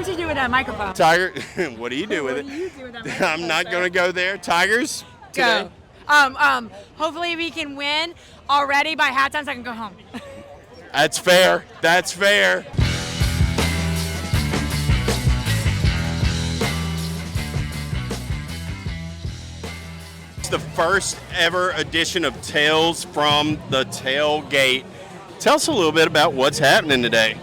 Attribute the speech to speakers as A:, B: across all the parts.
A: What you do with that microphone?
B: Tiger, what do you do with it?
A: What do you do with that microphone,
B: I'm not going to go there. Tigers?
A: Go. Hopefully we can win already by halftime so I can go home.
B: That's fair. That's fair. It's the first ever edition of Tales from the Tailgate. Tell us a little bit about what's happening today.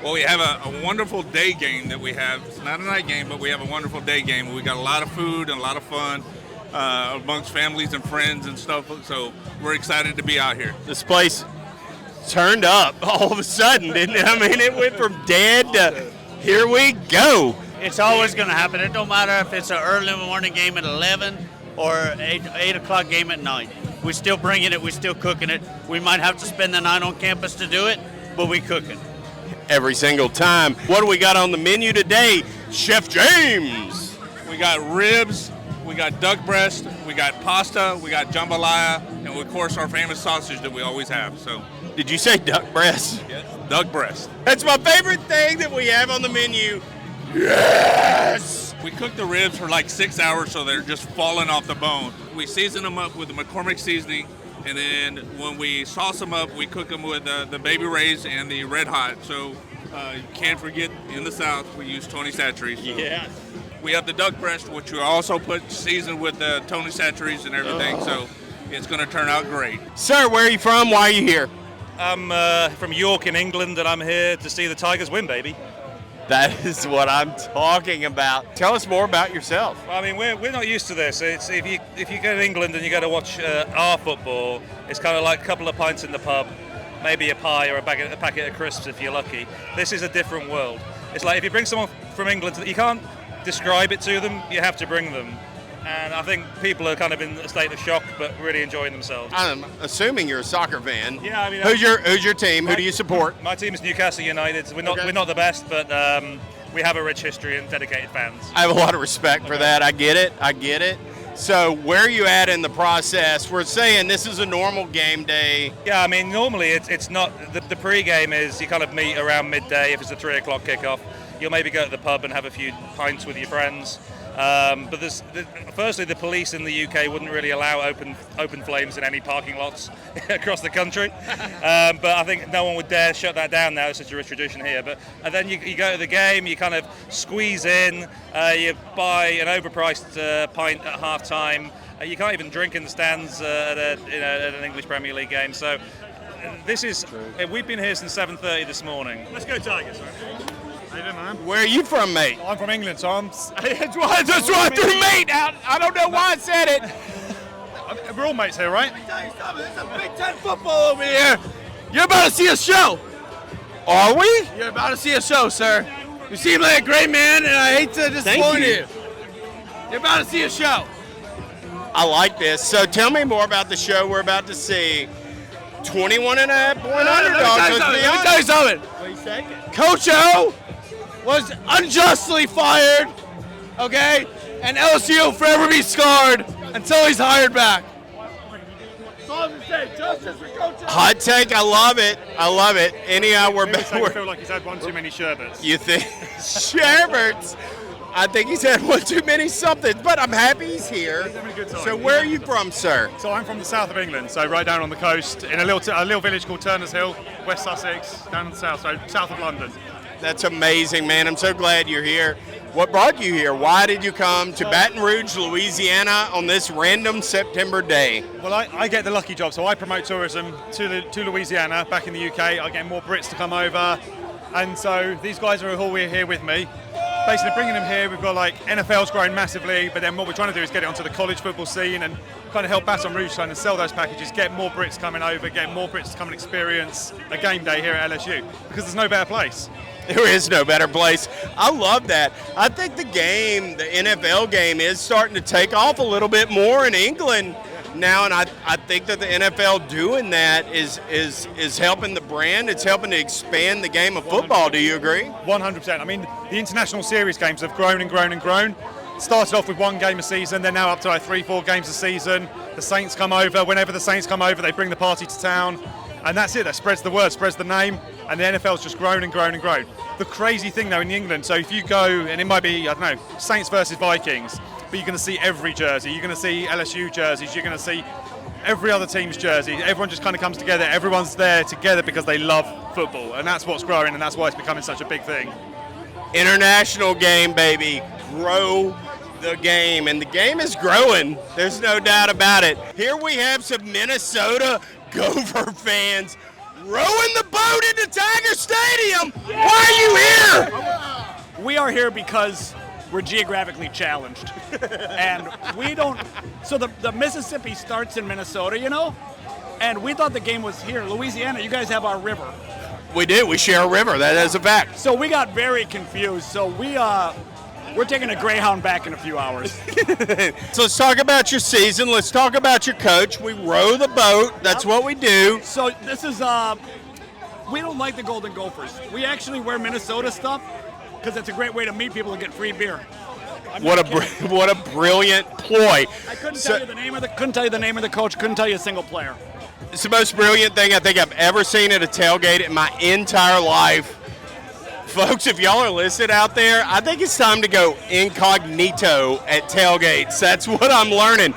C: Well, we have a wonderful day game that we have. It's not a night game, but we have a wonderful day game. We got a lot of food and a lot of fun amongst families and friends and stuff. So we're excited to be out here.
B: This place turned up all of a sudden, didn't it? I mean, it went from dead to here we go.
D: It's always going to happen. It don't matter if it's an early morning game at 11 or 8 o'clock game at night. We're still bringing it. We're still cooking it. We might have to spend the night on campus to do it, but we cook it.
B: Every single time. What do we got on the menu today, Chef James?
C: We got ribs, we got duck breast, we got pasta, we got jambalaya, and of course our famous sausage that we always have. So,
B: did you say duck breast?
C: yes, duck breast.
B: That's my favorite thing that we have on the menu. Yes!
C: We cook the ribs for like 6 hours so they're just falling off the bone. We season them up with the McCormick seasoning, and then when we sauce them up, we cook them with the Baby Ray's and the Red Hot. So you can't forget, in the South, we use Tony Chachere's. So.
B: Yeah.
C: We have the duck breast, which we also put seasoned with the Tony Chachere's and everything. So it's going to turn out great.
B: Sir, where are you from? Why are you here?
E: I'm from York in England, and I'm here to see the Tigers win, baby.
B: That is what I'm talking about. Tell us more about yourself.
E: I mean, we're not used to this. It's if you go to England and you go to watch our football, it's kind of like a couple of pints in the pub, maybe a pie or a packet of crisps if you're lucky. This is a different world. It's like if you bring someone from England, you can't describe it to them. You have to bring them. And I think people are kind of in a state of shock, but really enjoying themselves.
B: I'm assuming you're a soccer fan.
E: Yeah, I mean,
B: who's your team? Who do you support?
E: My team is Newcastle United. We're not the best, but we have a rich history and dedicated fans.
B: I have a lot of respect for that. I get it. So where are you at in the process? We're saying this is a normal game day.
E: Yeah, I mean, normally it's not. The pre-game is you kind of meet around midday if it's a 3 o'clock kickoff. You'll maybe go to the pub and have a few pints with your friends. But firstly, the police in the UK wouldn't really allow open flames in any parking lots across the country. But I think no one would dare shut that down now. It's such a rich tradition here. But and then you go to the game, you kind of squeeze in, you buy an overpriced pint at half-time. You can't even drink in the stands at an English Premier League game. So this is we've been here since 7:30 this morning. Let's go Tigers.
B: Where are you from, mate?
E: I'm from England, so I'm...
B: That's what I threw, mate. I don't know why I said it.
E: We're all mates here, right?
B: There's a Big Ten football over here. You're about to see a show. Are we? You're about to see a show, sir. You seem like a great man, and I hate to disappoint you. You're about to see a show. I like this. So tell me more about the show we're about to see. 21.5-point underdogs.
F: Let me tell you something.
B: What are you saying?
F: Coach O was unjustly fired, okay? And LSU will forever be scarred until he's hired back.
B: Hot take, I love it. Anyhow, we're back.
E: I feel like he's had one too many sherbets.
B: You think? Sherbets? I think he's had one too many somethings, but I'm happy he's here.
E: He's having a good time.
B: So where are you from, sir?
E: So I'm from the south of England, so right down on the coast, in a little village called Turner's Hill, West Sussex, down in the south, so south of London.
B: That's amazing, man. I'm so glad you're here. What brought you here? Why did you come to Baton Rouge, Louisiana on this random September day?
E: Well, I get the lucky job, so I promote tourism to Louisiana. Back in the UK, I get more Brits to come over, and so these guys are all here with me. Basically bringing them here, we've got like NFL's growing massively, but then what we're trying to do is get it onto the college football scene and kind of help Baton Rouge trying to sell those packages, get more Brits coming over, get more Brits to come and experience a game day here at LSU, because there's no better place.
B: There is no better place. I love that. I think the NFL game is starting to take off a little bit more in England now, and I think that the NFL doing that is helping the brand. It's helping to expand the game of football.
E: 100%.
B: Do you agree?
E: 100%. I mean, the international series games have grown and grown and grown. Started off with one game a season, they're now up to like 3-4 games a season. The Saints come over. Whenever the Saints come over, they bring the party to town. And that's it. That spreads the word, spreads the name.
G: and the NFL's just grown and grown and grown. The crazy thing though in England, so if you go, and it might be, I don't know, Saints versus Vikings, but you're going to see every jersey. You're going to see LSU jerseys. You're going to see every other team's jersey. Everyone just kind of comes together. Everyone's there together because they love football, and that's what's growing, and that's why it's becoming such a big thing.
H: International game, baby. Grow the game, and the game is growing. There's no doubt about it. Here we have some Minnesota Gopher fans rowing the boat into Tiger Stadium. Why are you here?
I: We are here because we're geographically challenged. And we don't, so the Mississippi starts in Minnesota, you know? And we thought the game was here. Louisiana, you guys have our river.
H: We do. We share a river. That is a fact.
I: So we got very confused. So we're taking a Greyhound back in a few hours.
H: So let's talk about your season. Let's talk about your coach. We row the boat. That's what we do.
I: So this is, we don't like the Golden Gophers. We actually wear Minnesota stuff because it's a great way to meet people and get free beer.
H: What a brilliant ploy.
I: I couldn't tell you the name of the coach, couldn't tell you a single player.
H: It's the most brilliant thing I think I've ever seen at a tailgate in my entire life. Folks, if y'all are listening out there, I think it's time to go incognito at tailgates. That's what I'm learning.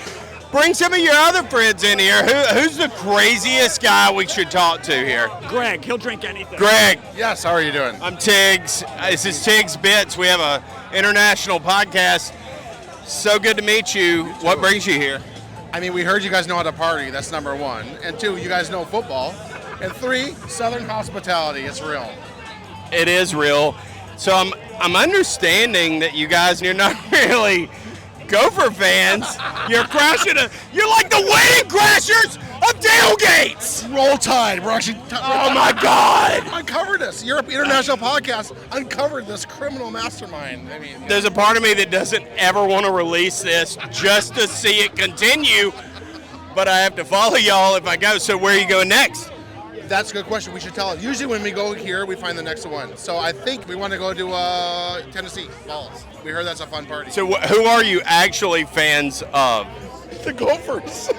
H: Bring some of your other friends in here. Who's the craziest guy we should talk to here?
I: Greg, he'll drink anything.
H: Greg.
J: Yes, how are you doing?
H: I'm Tigs. This is Tigs Bits. We have a international podcast. So good to meet you. What brings you here?
J: I mean, we heard you guys know how to party. That's number one. And two, you guys know football. And three, Southern hospitality. It's real.
H: It is real. So I'm understanding that you guys, you're not really Gopher fans. You're like the Wedding Crashers of tailgates.
J: Roll Tide. We're actually.
H: Oh my God!
J: Uncovered this. Europe International Podcast uncovered this criminal mastermind. I mean,
H: there's a part of me that doesn't ever want to release this just to see it continue, but I have to follow y'all if I go. So where are you going next?
J: That's a good question. We should tell it. Usually when we go here, we find the next one. So I think we want to go to Tennessee Falls. We heard that's a fun party.
H: So who are you actually fans of?
J: The Gophers.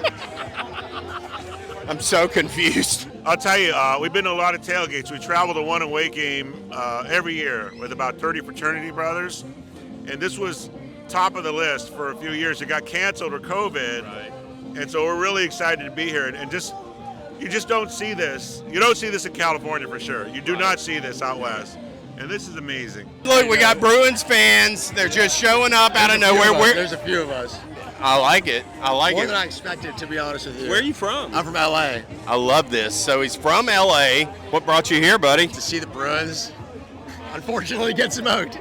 H: I'm so confused.
K: I'll tell you, we've been to a lot of tailgates. We travel to one away game every year with about 30 fraternity brothers. And this was top of the list for a few years. It got canceled or COVID. Right. And so we're really excited to be here. And you just don't see this. You don't see this in California for sure. You do not see this out west. And this is amazing.
H: Look, we got Bruins fans. They're just showing up out of nowhere.
J: There's a few of us.
H: I like it.
J: More than I expected, to be honest with you.
H: Where are you from?
J: I'm from LA.
H: I love this. So he's from LA. What brought you here, buddy?
J: To see the Bruins. Unfortunately, gets him out.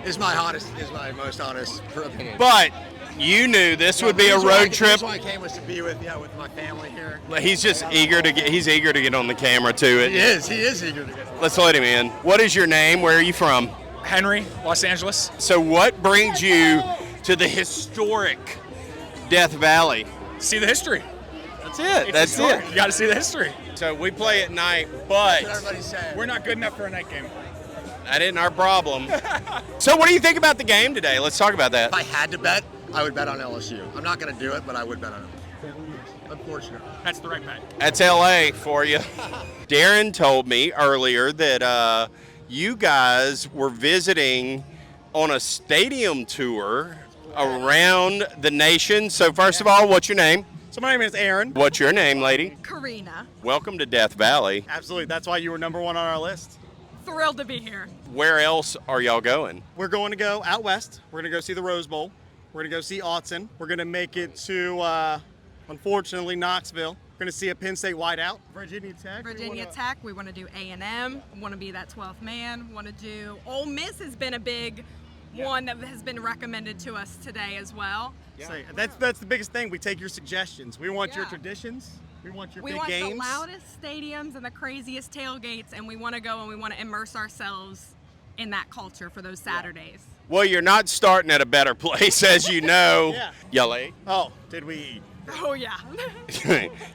J: Is my most honest opinion.
H: But you knew this would be a road trip.
J: That's why I came was to be with my family here.
H: He's just eager to get on the camera too.
J: He is eager to get.
H: Let's let him in. What is your name? Where are you from?
L: Henry, Los Angeles.
H: So what brings you to the historic Death Valley?
L: See the history.
H: That's it.
L: That's it. You got to see the history.
H: So we play at night, but
L: we're not good enough for a night game.
H: That isn't our problem. So what do you think about the game today? Let's talk about that.
J: If I had to bet, I would bet on LSU. I'm not going to do it, but I would bet on it. Unfortunately.
L: That's the right bet.
H: That's LA for you. Darren told me earlier that you guys were visiting on a stadium tour around the nation. So first of all, what's your name?
M: So my name is Aaron.
H: What's your name, lady?
A: Karina.
H: Welcome to Death Valley.
M: Absolutely. That's why you were number one on our list.
A: Thrilled to be here.
H: Where else are y'all going?
M: We're going to go out west. We're going to go see the Rose Bowl. We're going to go see Autzen. We're going to make it to, unfortunately, Knoxville. We're going to see a Penn State wideout. Virginia Tech.
A: Tech. We want to do A&M. Want to be that 12th man. Want to do Ole Miss has been a big one that has been recommended to us today as well.
M: Yeah. So that's the biggest thing. We take your suggestions. We want your traditions. We want your big games.
A: We want the loudest stadiums and the craziest tailgates, and we want to go and we want to immerse ourselves in that culture for those Saturdays.
H: Well, you're not starting at a better place, as you know.
M: Yeah.
H: Y'all ate?
M: Oh, did we eat?
A: Oh, yeah.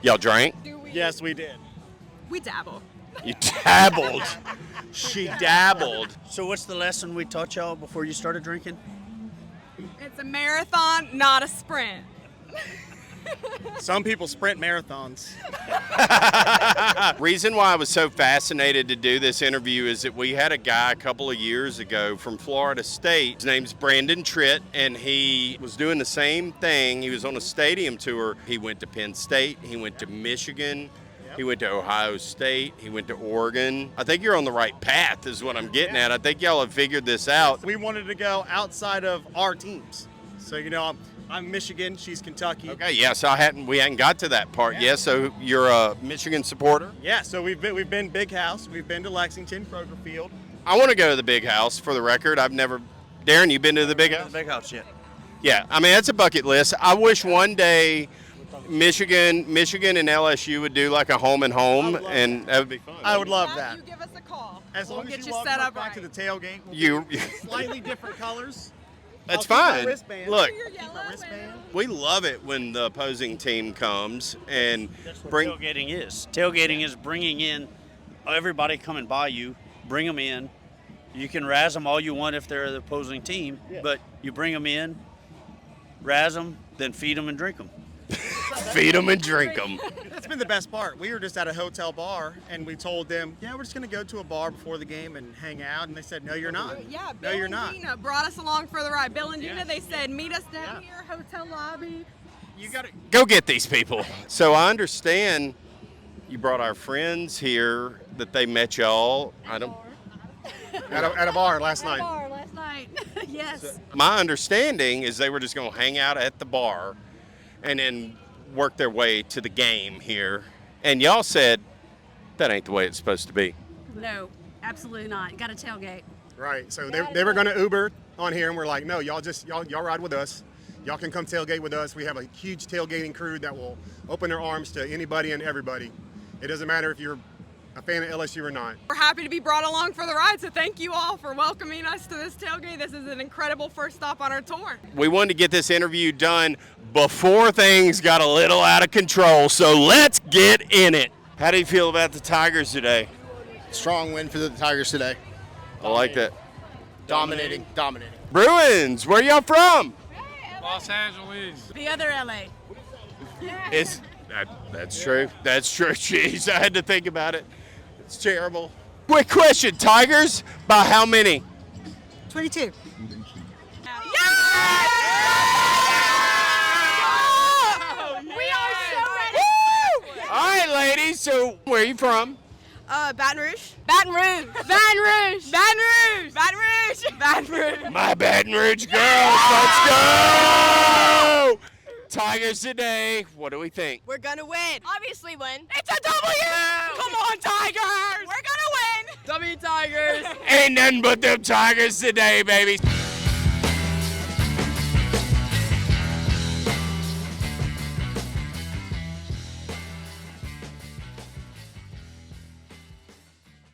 H: Y'all drank?
M: Yes, we did.
A: We dabble.
H: You dabbled. She dabbled.
D: So what's the lesson we taught y'all before you started drinking?
A: It's a marathon, not a sprint.
M: Some people sprint marathons.
H: Reason why I was so fascinated to do this interview is that we had a guy a couple of years ago from Florida State. His name's Brandon Tritt, and he was doing the same thing. He was on a stadium tour. He went to Penn State. He went to Michigan. He went to Ohio State. He went to Oregon. I think you're on the right path is what I'm getting at. I think y'all have figured this out.
M: We wanted to go outside of our teams. So, I'm Michigan, she's Kentucky.
H: Okay, yeah, so we hadn't got to that part yet. So you're a Michigan supporter?
M: Yeah, so we've been Big House, we've been to Lexington, Kroger Field.
H: I want to go to the Big House for the record. I've never. Darren, you been to the Big House?
D: The Big House, yeah.
H: Yeah, I mean that's a bucket list. I wish one day Michigan and LSU would do like a home and home, and that would be fun.
M: I would love that.
A: You give us a call.
M: As long
A: We'll
M: as
A: get
M: you
A: you
M: walk
A: set
M: up
A: up
M: back
A: right.
M: to the tailgate,
H: You.
M: slightly different colors.
H: That's
M: I'll keep my
H: fine.
M: wristband.
H: Look,
M: My wristband.
H: we love it when the opposing team comes and
D: That's what
H: bring.
D: tailgating is. Tailgating is bringing in everybody coming by you, bring them in. You can razz them all you want if they're the opposing team, but you bring them in, razz them, then feed them and drink them.
H: Feed them and drink them.
M: That's been the best part. We were just at a hotel bar, and we told them, yeah, we're just going to go to a bar before the game and hang out. And they said, no, you're not.
A: Yeah,
M: No,
A: Bill
M: you're
A: and
M: not.
A: Gina brought us along for the ride. Bill and Gina, they said, meet us down here, hotel lobby.
M: You got to
H: Go get these people. So I understand you brought our friends here that they met y'all. I don't.
M: at a bar last night.
A: Bar last night. Yes.
H: My understanding is they were just going to hang out at the bar and then work their way to the game here. And y'all said that ain't the way it's supposed to be.
N: No, absolutely not. You got to tailgate.
O: Right. So they were going to Uber on here, and we're like, no, y'all ride with us. Y'all can come tailgate with us. We have a huge tailgating crew that will open their arms to anybody and everybody. It doesn't matter if you're a fan of LSU or not.
A: We're happy to be brought along for the ride, so thank you all for welcoming us to this tailgate. This is an incredible first stop on our tour.
H: We wanted to get this interview done before things got a little out of control, so let's get in it. How do you feel about the Tigers today?
J: Strong win for the Tigers today.
H: I like that.
J: Dominating.
H: Bruins, where y'all from?
L: Los Angeles.
N: The other LA.
H: That's true. That's true. Jeez, I had to think about it. It's terrible. Quick question, Tigers, by how many?
N: 22.
A: We are so ready.
H: All right, ladies, so where are you from?
A: Baton Rouge. Baton Rouge. Baton Rouge. Baton Rouge. Baton Rouge. Baton Rouge.
H: My Baton Rouge girls, let's go! Tigers today, what do we think?
A: We're gonna win.
N: Obviously win.
A: It's a W. Come on, Tigers. We're gonna win. W Tigers.
H: Ain't nothing but them Tigers today, baby.